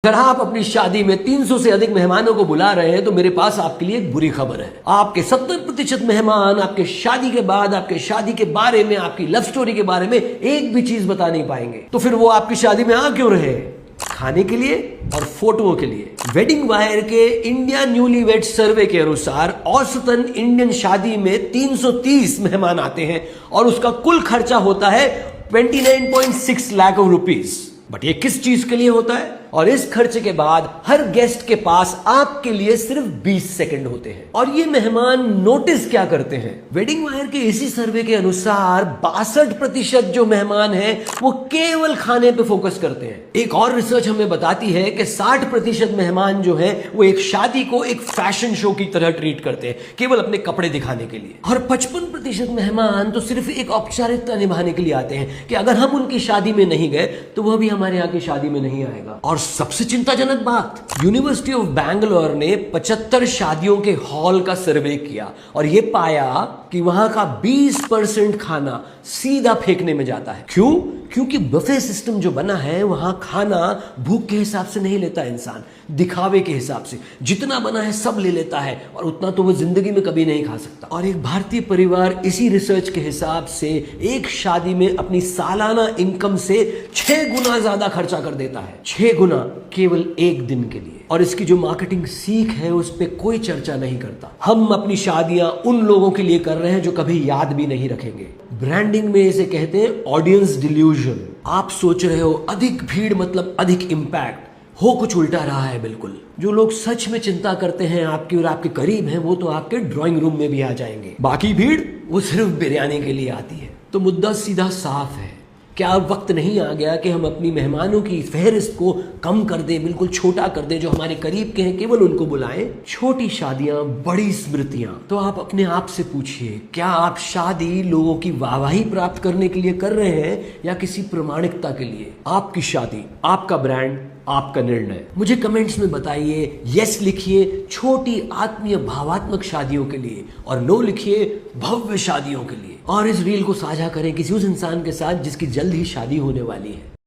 अगर आप अपनी शादी में 300 से अधिक मेहमानों को बुला रहे हैं तो मेरे पास आपके लिए एक बुरी खबर है। आपके 70% मेहमान आपके शादी के बाद, आपके शादी के बारे में, आपकी लव स्टोरी के बारे में एक भी चीज बता नहीं पाएंगे। तो फिर वो आपकी शादी में आ क्यों रहे? खाने के लिए और फोटोओं के लिए। वेडिंग वायर के इंडिया न्यूलीवेड सर्वे के अनुसार औसतन इंडियन शादी में 330 मेहमान आते हैं और उसका कुल खर्चा होता है 29.6 लाख रुपीस। बट ये किस चीज के लिए होता है? और इस खर्चे के बाद हर गेस्ट के पास आपके लिए सिर्फ 20 सेकंड होते हैं। और ये मेहमान नोटिस क्या करते हैं? वेडिंग वायर के इसी सर्वे के अनुसार 62% जो मेहमान हैं वो केवल खाने पे फोकस करते हैं। एक और रिसर्च हमें बताती है कि 60% मेहमान जो हैं वो एक शादी को एक फैशन शो की तरह ट्रीट करते हैं, केवल अपने कपड़े दिखाने के लिए। और 55% मेहमान तो सिर्फ एक औपचारिकता निभाने के लिए आते हैं कि अगर हम उनकी शादी में नहीं गए तो वह भी हमारे यहाँ की शादी में नहीं आएगा। और सबसे चिंताजनक बात, यूनिवर्सिटी ऑफ बैंगलोर ने 75 शादियों के हॉल का सर्वे किया और यह पाया कि वहां का 20% खाना सीधा फेंकने में जाता है। क्यों? क्योंकि बफे सिस्टम जो बना है वहां खाना भूख के हिसाब से नहीं लेता इंसान, दिखावे के हिसाब से। जितना बना है सब ले लेता है और उतना तो वो जिंदगी में कभी नहीं खा सकता। और एक भारतीय परिवार इसी रिसर्च के हिसाब से एक शादी में अपनी सालाना इनकम से 6 गुना ज्यादा खर्चा कर देता है। 6 गुना केवल एक दिन के लिए। और इसकी जो मार्केटिंग सीख है उस पर कोई चर्चा नहीं करता। हम अपनी शादियां उन लोगों के लिए कर रहे हैं जो कभी याद भी नहीं रखेंगे। ब्रांडिंग में इसे कहते हैं ऑडियंस डिल्यूजन। आप सोच रहे हो अधिक भीड़ मतलब अधिक इंपैक्ट, हो कुछ उल्टा रहा है बिल्कुल। जो लोग सच में चिंता करते हैं आपकी और आपके करीब हैं वो तो आपके ड्राइंग रूम में भी आ जाएंगे। बाकी भीड़ वो सिर्फ बिरयानी के लिए आती है। तो मुद्दा सीधा साफ है, क्या अब वक्त नहीं आ गया कि हम अपनी मेहमानों की फहरिस्त को कम कर दें, बिल्कुल छोटा कर दें? जो हमारे करीब के हैं केवल उनको बुलाएं। छोटी शादियां, बड़ी स्मृतियां। तो आप अपने आप से पूछिए, क्या आप शादी लोगों की वाहवाही प्राप्त करने के लिए कर रहे हैं या किसी प्रामाणिकता के लिए? आपकी शादी, आपका ब्रांड, आपका निर्णय। मुझे कमेंट्स में बताइए, यस लिखिए छोटी आत्मीय भावात्मक शादियों के लिए और नो लिखिए भव्य शादियों के लिए। और इस रील को साझा करें किसी उस इंसान के साथ जिसकी जल्द ही शादी होने वाली है।